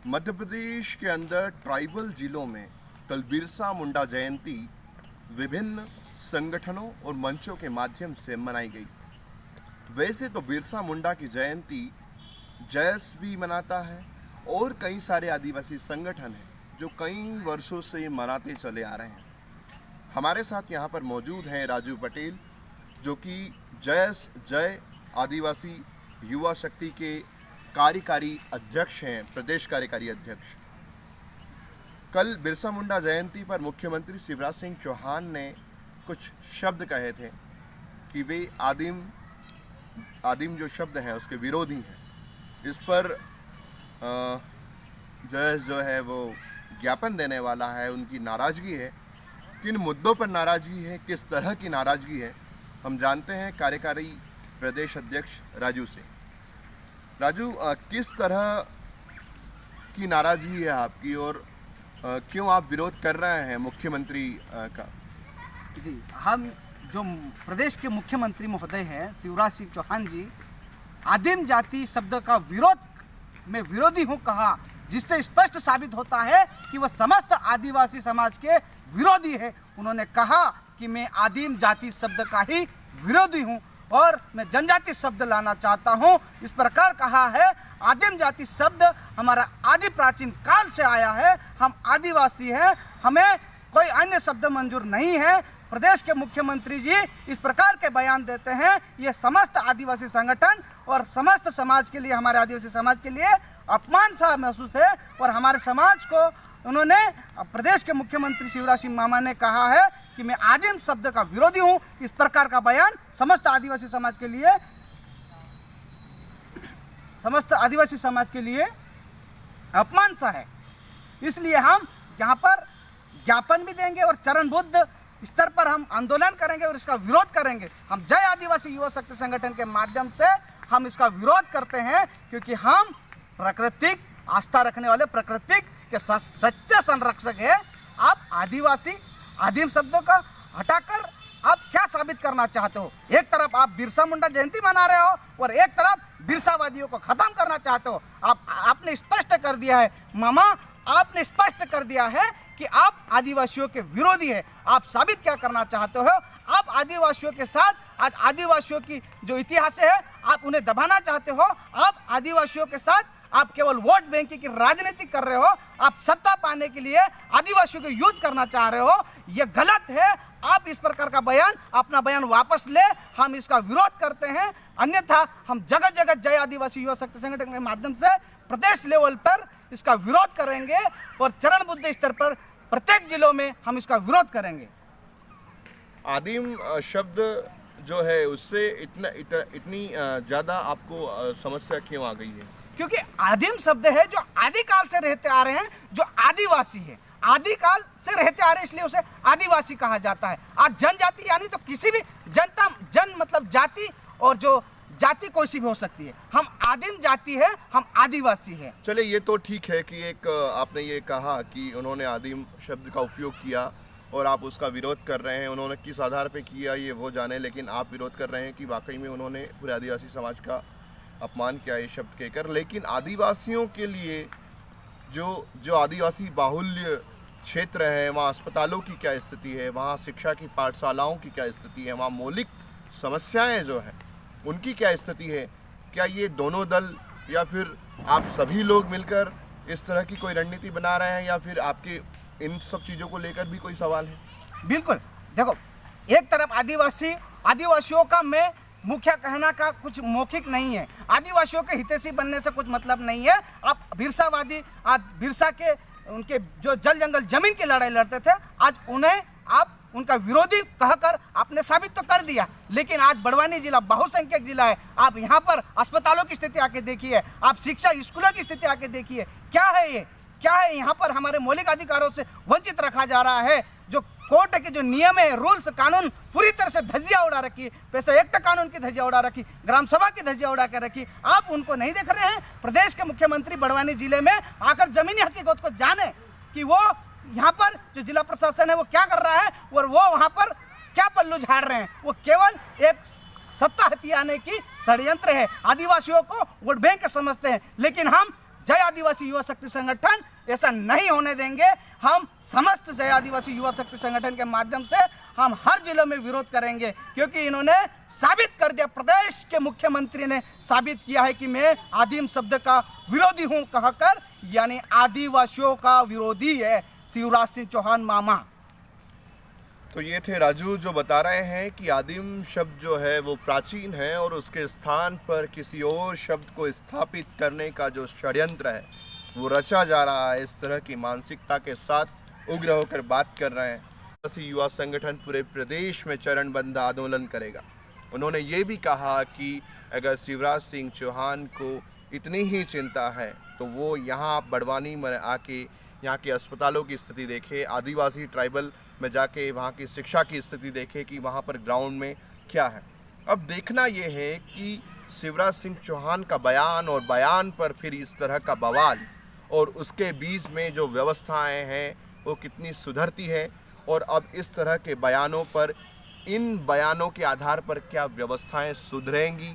मध्य प्रदेश के अंदर ट्राइबल जिलों में कल बिरसा मुंडा जयंती विभिन्न संगठनों और मंचों के माध्यम से मनाई गई। वैसे तो बिरसा मुंडा की जयंती जयस भी मनाता है और कई सारे आदिवासी संगठन हैं जो कई वर्षों से मनाते चले आ रहे हैं। हमारे साथ यहाँ पर मौजूद हैं राजू पटेल, जो कि जयस जय आदिवासी युवा शक्ति के कार्यकारी अध्यक्ष हैं, प्रदेश कार्यकारी अध्यक्ष। कल बिरसा मुंडा जयंती पर मुख्यमंत्री शिवराज सिंह चौहान ने कुछ शब्द कहे थे कि वे आदिम जो शब्द हैं उसके विरोधी हैं। इस पर जयस जो है वो ज्ञापन देने वाला है, उनकी नाराज़गी है। किन मुद्दों पर नाराज़गी है, किस तरह की नाराज़गी है, हम जानते हैं कार्यकारी प्रदेश अध्यक्ष राजू से। राजू, किस तरह की नाराज़गी है आपकी और क्यों आप विरोध कर रहे हैं मुख्यमंत्री का? जी, हम जो प्रदेश के मुख्यमंत्री महोदय हैं शिवराज सिंह चौहान जी, आदिम जाति शब्द का मैं विरोधी हूँ कहा, जिससे स्पष्ट साबित होता है कि वह समस्त आदिवासी समाज के विरोधी है। उन्होंने कहा कि मैं आदिम जाति शब्द का ही विरोधी हूँ और मैं जनजाति शब्द लाना चाहता हूँ। इस प्रकार कहा है। आदिम जाति शब्द हमारा आदि प्राचीन काल से आया है। हम आदिवासी हैं, हमें कोई अन्य शब्द मंजूर नहीं है। प्रदेश के मुख्यमंत्री जी इस प्रकार के बयान देते हैं, ये समस्त आदिवासी संगठन और समस्त समाज के लिए, हमारे आदिवासी समाज के लिए अपमान सा महसूस है। और हमारे समाज को उन्होंने, प्रदेश के मुख्यमंत्री शिवराज सिंह मामा ने कहा है कि मैं आदिम शब्द का विरोधी हूँ। इस प्रकार का बयान समस्त आदिवासी समाज के लिए अपमान सा है। इसलिए हम यहाँ पर ज्ञापन भी देंगे और चरणबद्ध स्तर पर हम आंदोलन करेंगे और इसका विरोध करेंगे। हम जय आदिवासी युवा शक्ति संगठन के माध्यम से हम इसका विरोध करते हैं, क्योंकि हम प्राकृतिक आस्था रखने वाले, प्रकृति के सच्चे संरक्षक है। आप आदिवासी आदिम शब्दों का हटाकर आप क्या साबित करना चाहते हो? एक तरफ आप बिरसा मुंडा जयंती मना रहे हो और एक तरफ बिरसावादियों को खत्म करना चाहते हो। आपने स्पष्ट कर दिया है मामा, आपने स्पष्ट कर दिया है कि आप आदिवासियों के विरोधी है। आप साबित क्या करना चाहते हो? आप आदिवासियों के साथ, आज आदिवासियों की जो इतिहास है आप उन्हें दबाना चाहते हो। आप आदिवासियों के साथ आप केवल वोट बैंक की राजनीति कर रहे हो। आप सत्ता पाने के लिए आदिवासियों को यूज करना चाह रहे हो। यह गलत है। आप इस प्रकार का अपना बयान वापस ले। हम इसका विरोध करते हैं। अन्यथा हम जगह जगह जय आदिवासी युवा शक्ति संगठन के माध्यम से प्रदेश लेवल पर इसका विरोध करेंगे और चरणबद्ध स्तर पर प्रत्येक जिलों में हम इसका विरोध करेंगे। आदिम शब्द जो है उससे इतनी ज़्यादा आपको समस्या क्यों आ गई है? क्योंकि आदिम शब्द है जो आदिकाल से रहते आ रहे हैं, जो आदिवासी है, आदिकाल से रहते आ रहे हैं, इसलिए उसे आदिवासी कहा जाता है। आज जनजाति यानी तो किसी भी जन मतलब जाति, और जो जाति कोई सी भी हो सकती है। हम आदिम जाति है, हम आदिवासी है। चले, ये तो ठीक है कि एक आपने ये कहा कि उन्होंने आदिम शब्द का उपयोग किया और आप उसका विरोध कर रहे हैं। उन्होंने किस आधार पे किया ये वो जाने, लेकिन आप विरोध कर रहे हैं कि वाकई में उन्होंने पूरे आदिवासी समाज का अपमान किया ये शब्द कहकर। लेकिन आदिवासियों के लिए जो आदिवासी बाहुल्य क्षेत्र है, वहाँ अस्पतालों की क्या स्थिति है, वहाँ शिक्षा की पाठशालाओं की क्या स्थिति है, वहाँ मौलिक समस्याएं जो हैं उनकी क्या स्थिति है? क्या ये दोनों दल या फिर आप सभी लोग मिलकर इस तरह की कोई रणनीति बना रहे हैं, या फिर आपके इन सब चीज़ों को लेकर भी कोई सवाल है? बिल्कुल, देखो, एक तरफ आदिवासियों का मैं मुख्य कहना का कुछ मौखिक नहीं है। आदिवासियों के हितैषी बनने से कुछ मतलब नहीं है। आप बिरसावादी, आज बिरसा के उनके जो जल जंगल जमीन की लड़ाई लड़ते थे, आज उन्हें आप उनका विरोधी कहकर आपने साबित तो कर दिया। लेकिन आज बड़वानी जिला बहुसंख्यक जिला है। आप यहाँ पर अस्पतालों की स्थिति आके देखिए, आप शिक्षा स्कूलों की स्थिति आके देखिए। क्या है ये? क्या है? यहाँ पर हमारे मौलिक अधिकारों से वंचित रखा जा रहा है। जो कोर्ट के जो नियम है, रूल्स, कानून पूरी तरह से धज्जियां उड़ा रखी, पैसा एक्ट कानून की धज्जियां उड़ा रखी, ग्राम सभा की धज्जियां उड़ा कर रखी। आप उनको नहीं देख रहे हैं? प्रदेश के मुख्यमंत्री बड़वानी जिले में आकर जमीनी हकीकत को जाने कि वो यहाँ पर जो जिला प्रशासन है वो क्या कर रहा है और वो वहाँ पर क्या पल्लू झाड़ रहे हैं। वो केवल एक सत्ता हथियाने की षड्यंत्र है। आदिवासियों को वोट बैंक समझते हैं, लेकिन हम जय आदिवासी युवा शक्ति संगठन ऐसा नहीं होने देंगे। हम समस्त जय आदिवासी युवा शक्ति संगठन के माध्यम से हम हर जिलों में विरोध करेंगे, क्योंकि इन्होंने साबित कर दिया, प्रदेश के मुख्यमंत्री ने साबित किया है कि मैं आदिम शब्द का विरोधी हूं कहकर, यानी आदिवासियों का विरोधी है शिवराज सिंह चौहान मामा। तो ये थे राजू जो बता रहे हैं कि आदिम शब्द जो है वो प्राचीन है और उसके स्थान पर किसी और शब्द को स्थापित करने का जो षड्यंत्र है वो रचा जा रहा है। इस तरह की मानसिकता के साथ उग्र होकर बात कर रहे हैं। युवा संगठन पूरे प्रदेश में चरणबद्ध आंदोलन करेगा। उन्होंने ये भी कहा कि अगर शिवराज सिंह चौहान को इतनी ही चिंता है तो वो यहाँ बड़वानी में आके यहाँ के अस्पतालों की स्थिति देखे, आदिवासी ट्राइबल में जाके वहाँ की शिक्षा की स्थिति देखे कि वहाँ पर ग्राउंड में क्या है। अब देखना ये है कि शिवराज सिंह चौहान का बयान और बयान पर फिर इस तरह का बवाल और उसके बीच में जो व्यवस्थाएं हैं वो कितनी सुधरती है, और अब इस तरह के बयानों पर, इन बयानों के आधार पर क्या व्यवस्थाएं सुधरेंगी,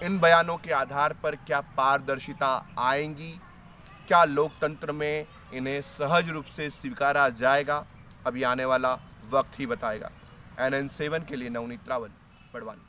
इन बयानों के आधार पर क्या पारदर्शिता आएंगी, क्या लोकतंत्र में इन्हें सहज रूप से स्वीकारा जाएगा, अभी आने वाला वक्त ही बताएगा। NN7 के लिए नवनीत रावल, बड़वानी।